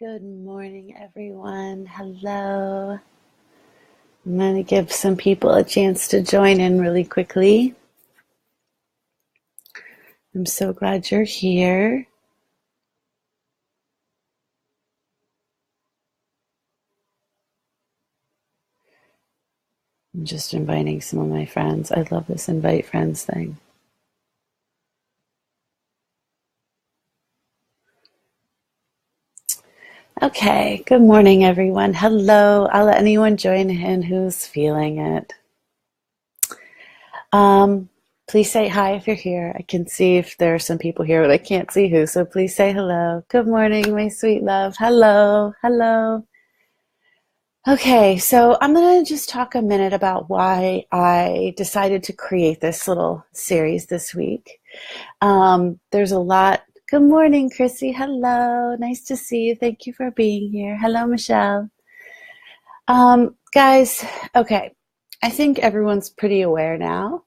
Good morning, everyone. Hello. I'm going to give some people a chance to join in really quickly. I'm so glad you're here. I'm just inviting some of my friends. I love this invite friends thing. Okay, good morning, everyone. Hello. I'll let anyone join in who's feeling it. Um, please say hi if you're here. I can see if there are some people here, but I can't see who, so please say hello. Good morning, my sweet love. Hello. Hello. Okay, so I'm going to just talk a minute about why I decided to create this little series this week. There's a lot. Good morning, Chrissy. Hello. Nice to see you. Thank you for being here. Hello, Michelle. Guys, okay, I think everyone's pretty aware now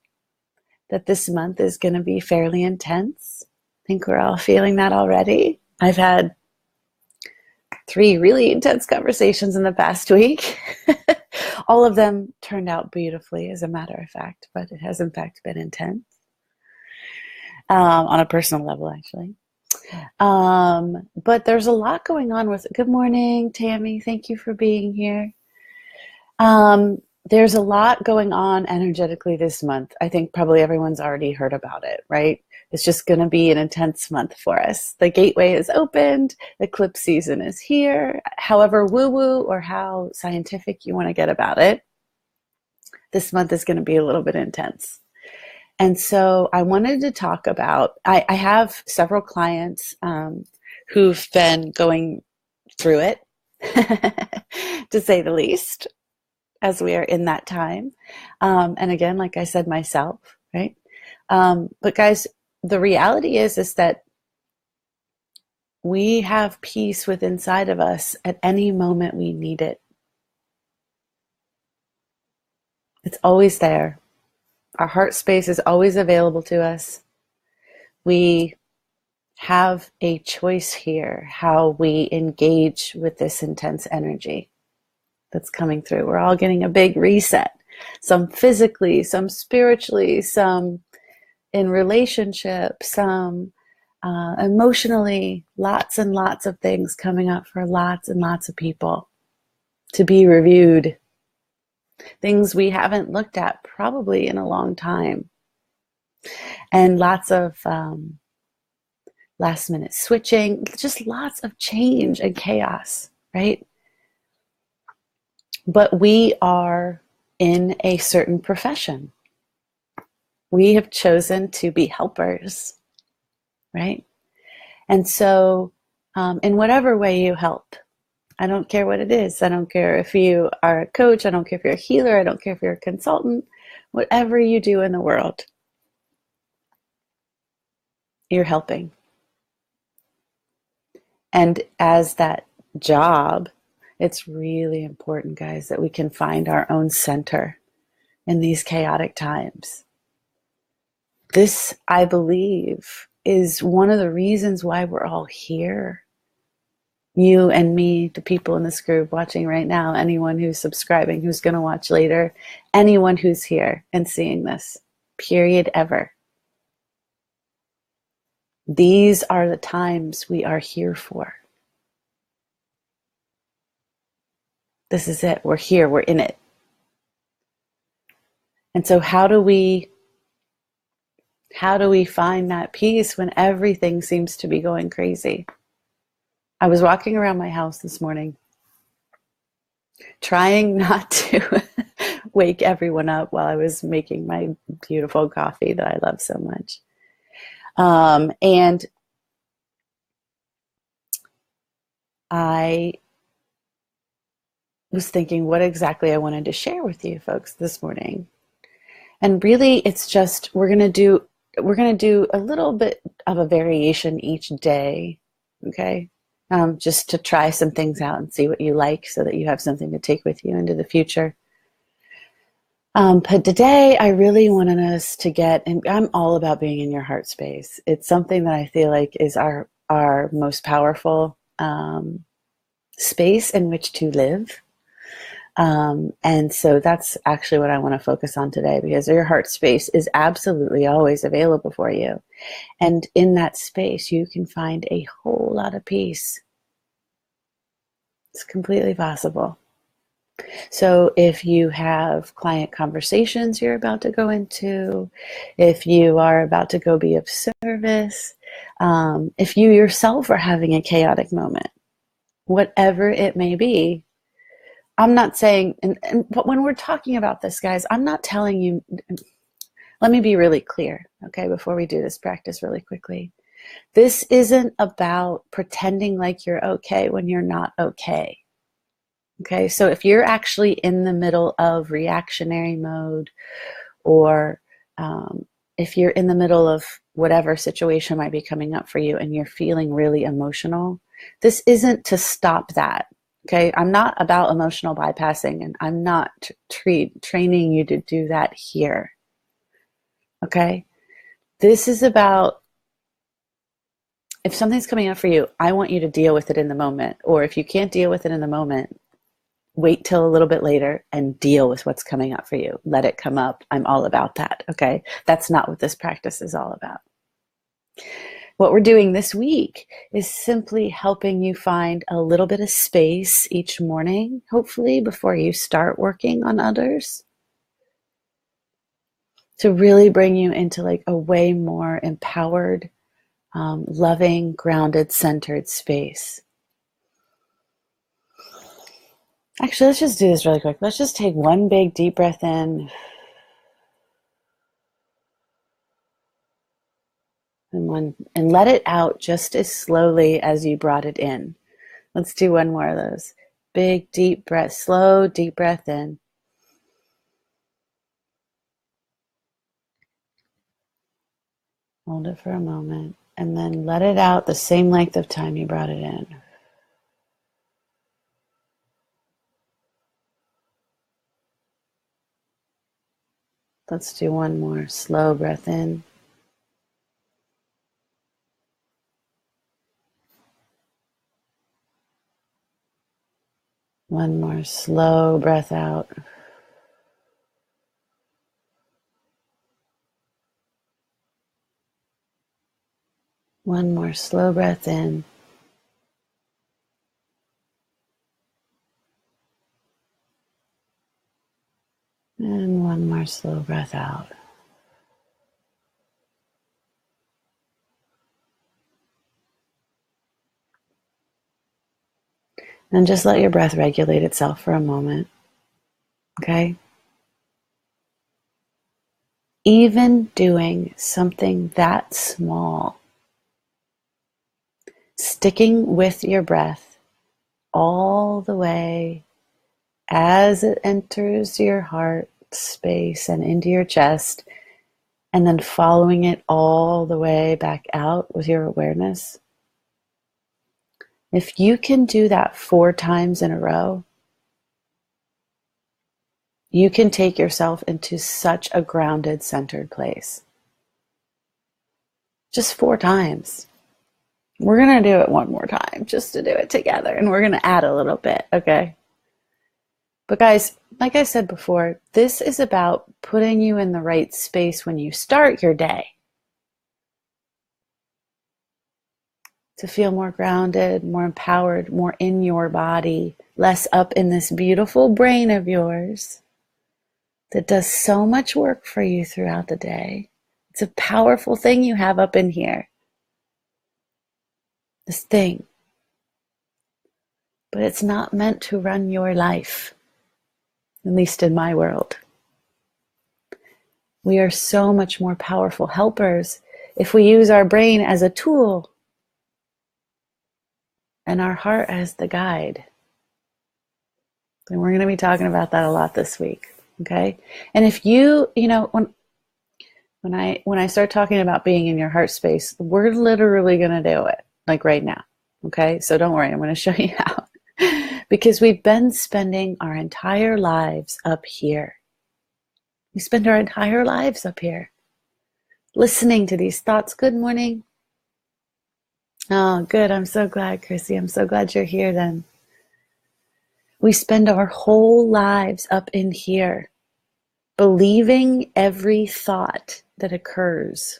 that this month is going to be fairly intense. I think we're all feeling that already. I've had 3 really intense conversations in the past week. All of them turned out beautifully, as a matter of fact, but it has in fact been intense on a personal level, actually. But there's a lot going on with it. Good morning, Tammy. Thank you for being here. There's a lot going on energetically this month. I think probably everyone's already heard about it, right? It's just going to be an intense month for us. The gateway is opened. Eclipse season is here. However woo-woo or how scientific you want to get about it, this month is going to be a little bit intense. And so I wanted to talk about, I have several clients who've been going through it, to say the least, as we are in that time. And again, like I said, myself, right? But guys, the reality is that we have peace within inside of us at any moment we need it. It's always there. Our heart space is always available to us. We have a choice here how we engage with this intense energy that's coming through. We're all getting a big reset. Some physically, some spiritually, some in relationships, some emotionally, lots and lots of things coming up for lots and lots of people to be reviewed. Things we haven't looked at probably in a long time. And lots of last minute switching, just lots of change and chaos, right? But we are in a certain profession. We have chosen to be helpers, right? And so in whatever way you help, I don't care what it is. I don't care if you are a coach. I don't care if you're a healer. I don't care if you're a consultant. Whatever you do in the world, you're helping. And as that job, it's really important, guys, that we can find our own center in these chaotic times. This, I believe, is one of the reasons why we're all here. You and me, the people in this group watching right now, anyone who's subscribing, who's going to watch later, anyone who's here and seeing this, period, ever. These are the times we are here for. This is it. We're here. We're in it. And so how do we find that peace when everything seems to be going crazy? I was walking around my house this morning, trying not to wake everyone up while I was making my beautiful coffee that I love so much. And I was thinking what exactly I wanted to share with you folks this morning. And really, it's just we're gonna do a little bit of a variation each day, okay? Just to try some things out and see what you like so that you have something to take with you into the future. But today I really wanted us to get, and I'm all about being in your heart space. It's something that I feel like is our most powerful space in which to live. And so that's actually what I want to focus on today, because your heart space is absolutely always available for you. And in that space, you can find a whole lot of peace. It's completely possible. So if you have client conversations you're about to go into, if you are about to go be of service, if you yourself are having a chaotic moment, whatever it may be, I'm not saying, but when we're talking about this, guys, I'm not telling you, let me be really clear, okay, before we do this practice really quickly. This isn't about pretending like you're okay when you're not okay. Okay, so if you're actually in the middle of reactionary mode, or if you're in the middle of whatever situation might be coming up for you and you're feeling really emotional, this isn't to stop that. Okay, I'm not about emotional bypassing, and I'm not training you to do that here. Okay, this is about, if something's coming up for you, I want you to deal with it in the moment. Or if you can't deal with it in the moment, wait till a little bit later and deal with what's coming up for you. Let it come up. I'm all about that. Okay, that's not what this practice is all about. What we're doing this week is simply helping you find a little bit of space each morning, hopefully, before you start working on others, to really bring you into like a way more empowered, loving, grounded, centered space. Actually, let's just do this really quick. Let's just take one big deep breath in. And let it out just as slowly as you brought it in. Let's do one more of those. Big, deep breath, slow, deep breath in. Hold it for a moment, and then let it out the same length of time you brought it in. Let's do one more. Slow breath in. One more slow breath out. One more slow breath in. And one more slow breath out. And just let your breath regulate itself for a moment. Okay? Even doing something that small, sticking with your breath all the way as it enters your heart space and into your chest, and then following it all the way back out with your awareness. If you can do that 4 times in a row, you can take yourself into such a grounded, centered place. Just 4 times. We're going to do it one more time just to do it together, and we're going to add a little bit, okay? But guys, like I said before, this is about putting you in the right space when you start your day, to feel more grounded, more empowered, more in your body, less up in this beautiful brain of yours that does so much work for you throughout the day. It's a powerful thing you have up in here, this thing. But it's not meant to run your life, at least in my world. We are so much more powerful helpers if we use our brain as a tool and our heart as the guide. And we're going to be talking about that a lot this week, okay? And if when I start talking about being in your heart space, we're literally going to do it, like right now, okay? So don't worry, I'm going to show you how. Because we've been spending our entire lives up here. We spend our entire lives up here, listening to these thoughts. Good morning. Oh, good. I'm so glad, Chrissy. I'm so glad you're here then. We spend our whole lives up in here, believing every thought that occurs.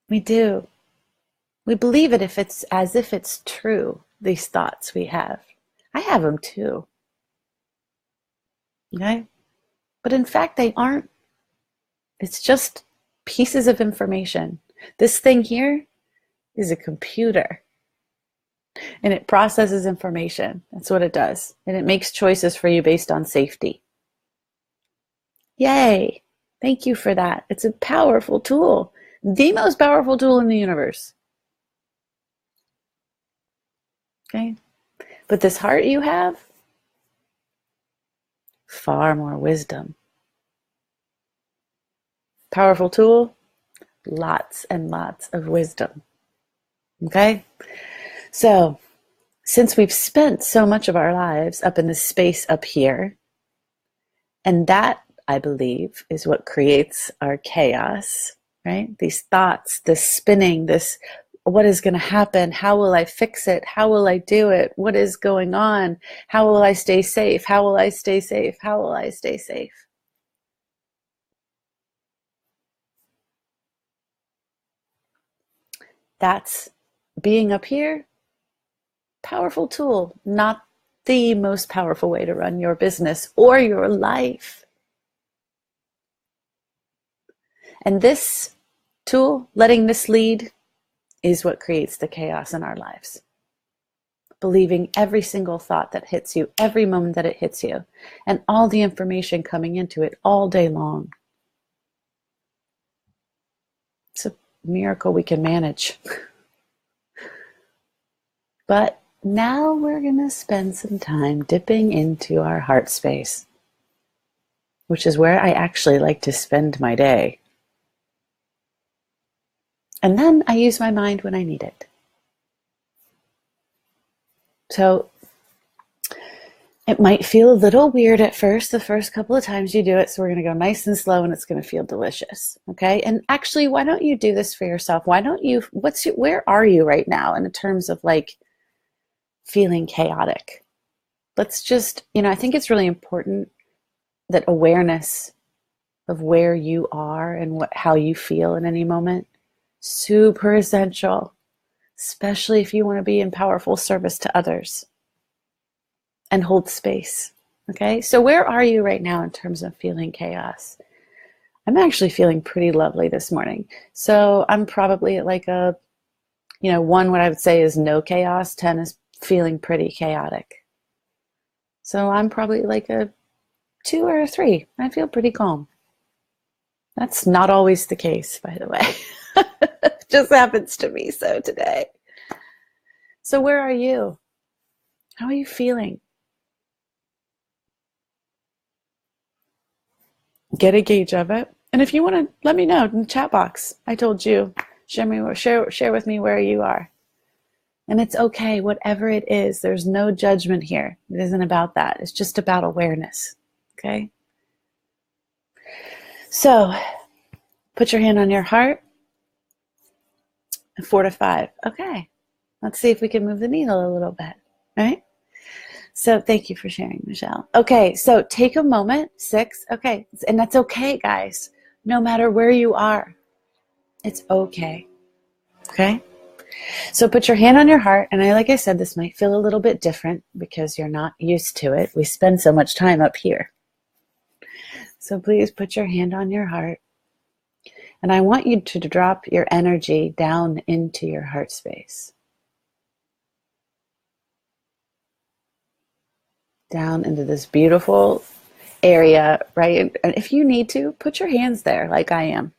We do. We believe it if it's as if it's true, these thoughts we have. I have them too. Okay? But in fact, they aren't. It's just pieces of information. This thing here is a computer and it processes information. That's what it does. And it makes choices for you based on safety. Yay! Thank you for that. It's a powerful tool, the most powerful tool in the universe. Okay? But this heart you have, far more wisdom. Powerful tool, lots and lots of wisdom. Okay? So, since we've spent so much of our lives up in this space up here, and that, I believe, is what creates our chaos, right? These thoughts, this spinning, this what is going to happen? How will I fix it? How will I do it? What is going on? How will I stay safe? How will I stay safe? How will I stay safe? That's being up here. Powerful tool, not the most powerful way to run your business or your life. And this tool, letting this lead, is what creates the chaos in our lives. Believing every single thought that hits you, every moment that it hits you, and all the information coming into it all day long. It's a miracle we can manage. But now we're going to spend some time dipping into our heart space, which is where I actually like to spend my day. And then I use my mind when I need it. So it might feel a little weird at first, the first couple of times you do it. So we're going to go nice and slow and it's going to feel delicious. Okay. And actually, why don't you do this for yourself? Why don't you, where are you right now in terms of like feeling chaotic? Let's just, I think it's really important that awareness of where you are and how you feel in any moment, super essential, especially if you want to be in powerful service to others and hold space. Okay, so where are you right now in terms of feeling chaos? I'm actually feeling pretty lovely this morning. So I'm probably at like a, 1, what I would say is no chaos, 10 is feeling pretty chaotic. So I'm probably like a 2 or a 3. I feel pretty calm. That's not always the case, by the way. It just happens to me so today. So where are you? How are you feeling? Get a gauge of it. And if you want to let me know in the chat box, I told you, share with me where you are. And it's okay, whatever it is. There's no judgment here. It isn't about that. It's just about awareness. Okay? So, put your hand on your heart. 4 to 5. Okay. Let's see if we can move the needle a little bit. Right? So thank you for sharing, Michelle. Okay, so take a moment. 6. Okay. And that's okay, guys. No matter where you are. It's okay. Okay? So put your hand on your heart. And like I said, this might feel a little bit different because you're not used to it. We spend so much time up here. So please put your hand on your heart. And I want you to drop your energy down into your heart space. Down into this beautiful area, right? And if you need to, put your hands there like I am.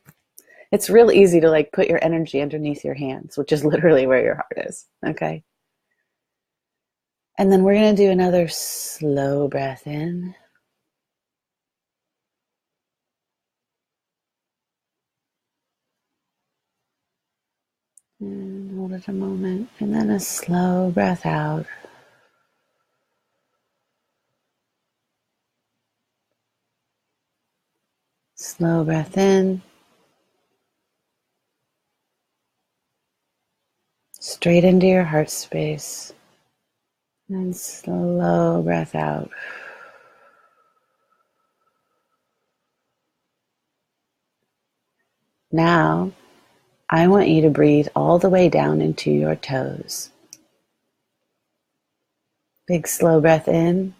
It's real easy to like put your energy underneath your hands, which is literally where your heart is, okay? And then we're going to do another slow breath in. And hold it a moment. And then a slow breath out. Slow breath in. Straight into your heart space. And slow breath out. Now, I want you to breathe all the way down into your toes. Big slow breath in.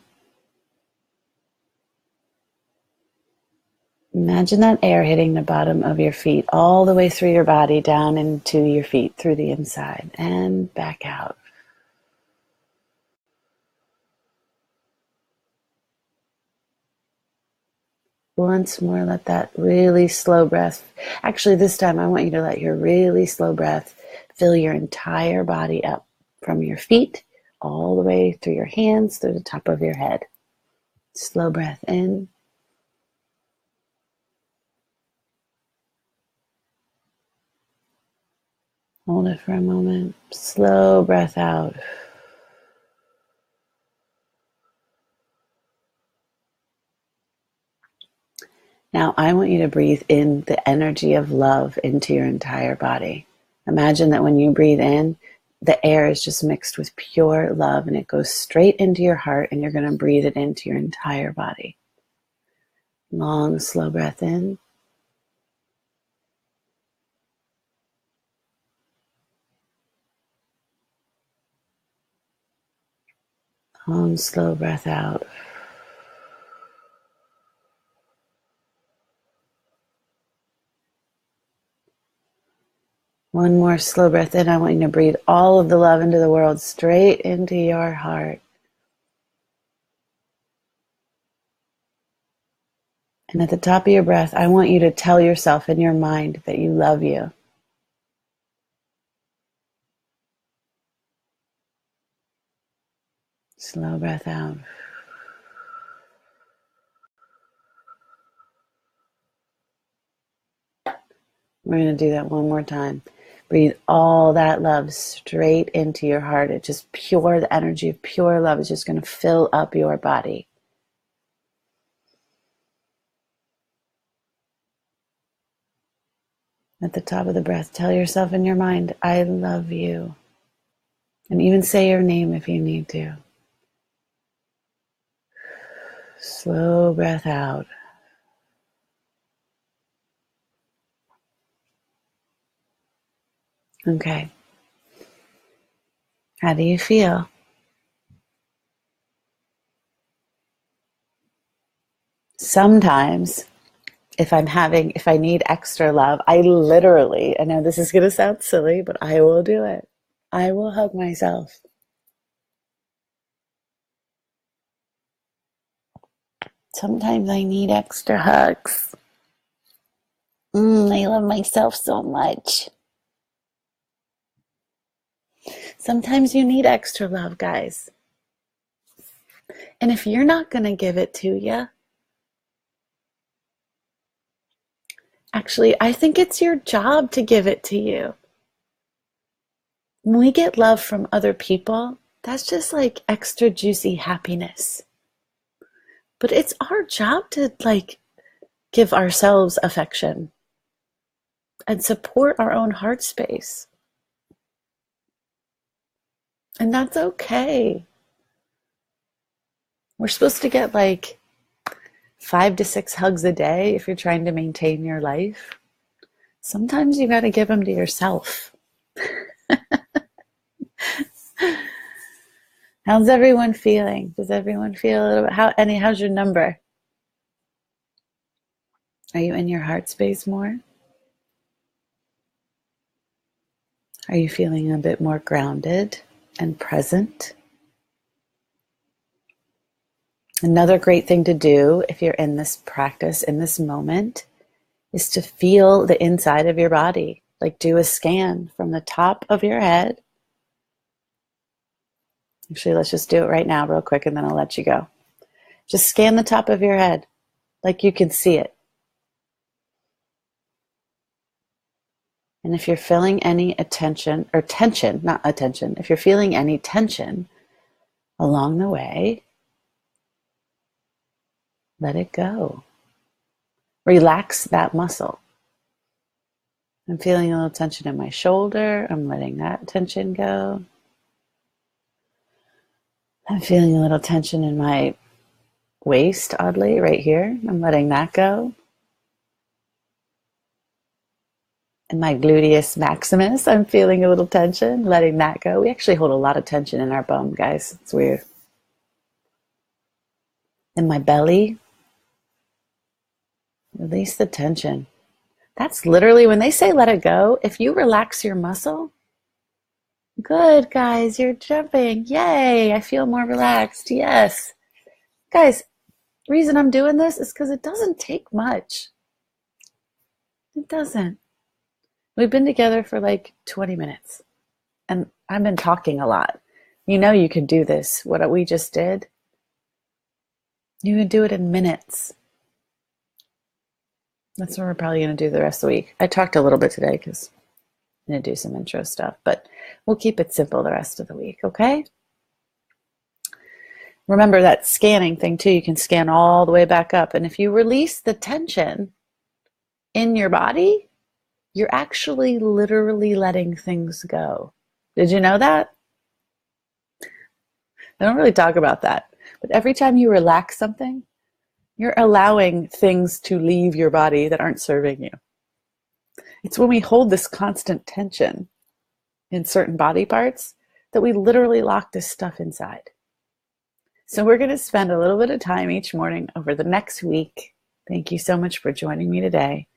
Imagine that air hitting the bottom of your feet all the way through your body, down into your feet, through the inside, and back out. Once more, let that really slow breath, actually this time I want you to let your really slow breath fill your entire body up, from your feet all the way through your hands, through the top of your head. Slow breath in. Hold it for a moment. Slow breath out. Now I want you to breathe in the energy of love into your entire body. Imagine that when you breathe in, the air is just mixed with pure love and it goes straight into your heart, and you're going to breathe it into your entire body. Long, slow breath in. Long, slow breath out. One more slow breath in. I want you to breathe all of the love into the world, straight into your heart. And at the top of your breath, I want you to tell yourself in your mind that you love you. Slow breath out. We're going to do that one more time. Breathe all that love straight into your heart. It's just pure, the energy of pure love is just going to fill up your body. At the top of the breath, tell yourself in your mind, I love you. And even say your name if you need to. Slow breath out. Okay. How do you feel? Sometimes, if I need extra love, I know this is going to sound silly, but I will do it. I will hug myself. Sometimes I need extra hugs. I love myself so much. Sometimes you need extra love, guys. And if you're not going to give it to you, actually, I think it's your job to give it to you. When we get love from other people, that's just like extra juicy happiness. But it's our job to give ourselves affection and support our own heart space. And that's okay. We're supposed to get 5 to 6 hugs a day if you're trying to maintain your life. Sometimes you got to give them to yourself. How's everyone feeling? Does everyone feel a little bit? How's your number? Are you in your heart space more? Are you feeling a bit more grounded and present? Another great thing to do if you're in this practice, in this moment, is to feel the inside of your body. Do a scan from the top of your head. Actually, let's just do it right now real quick and then I'll let you go. Just scan the top of your head like you can see it. And if you're feeling any tension, if you're feeling any tension along the way, let it go. Relax that muscle. I'm feeling a little tension in my shoulder. I'm letting that tension go. I'm feeling a little tension in my waist, oddly, right here. I'm letting that go. In my gluteus maximus, I'm feeling a little tension, letting that go. We actually hold a lot of tension in our bum, guys. It's weird. In my belly, release the tension. That's literally when they say let it go. If you relax your muscle, good, guys, you're jumping. Yay, I feel more relaxed. Yes. Guys, reason I'm doing this is because it doesn't take much. It doesn't. We've been together for like 20 minutes and I've been talking a lot. You know you can do this. What we just did, you can do it in minutes. That's what we're probably going to do the rest of the week. I talked a little bit today because I'm going to do some intro stuff, but we'll keep it simple the rest of the week, okay? Remember that scanning thing too. You can scan all the way back up. And if you release the tension in your body, you're actually literally letting things go. Did you know that? I don't really talk about that. But every time you relax something, you're allowing things to leave your body that aren't serving you. It's when we hold this constant tension in certain body parts that we literally lock this stuff inside. So we're going to spend a little bit of time each morning over the next week. Thank you so much for joining me today.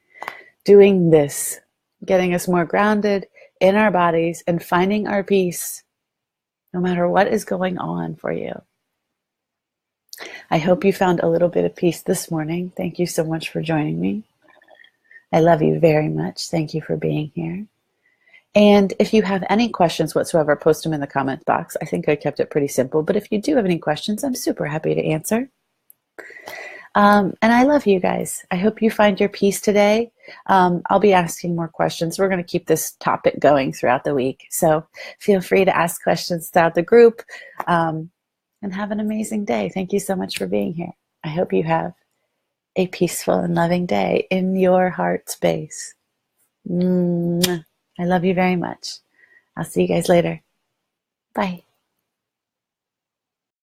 Doing this, getting us more grounded in our bodies and finding our peace no matter what is going on for you. I hope you found a little bit of peace this morning. Thank you so much for joining me. I love you very much. Thank you for being here. And if you have any questions whatsoever, post them in the comments box. I think I kept it pretty simple, but if you do have any questions, I'm super happy to answer. And I love you guys. I hope you find your peace today. I'll be asking more questions. We're going to keep this topic going throughout the week. So feel free to ask questions throughout the group. And have an amazing day. Thank you so much for being here. I hope you have a peaceful and loving day in your heart space. I love you very much. I'll see you guys later. Bye.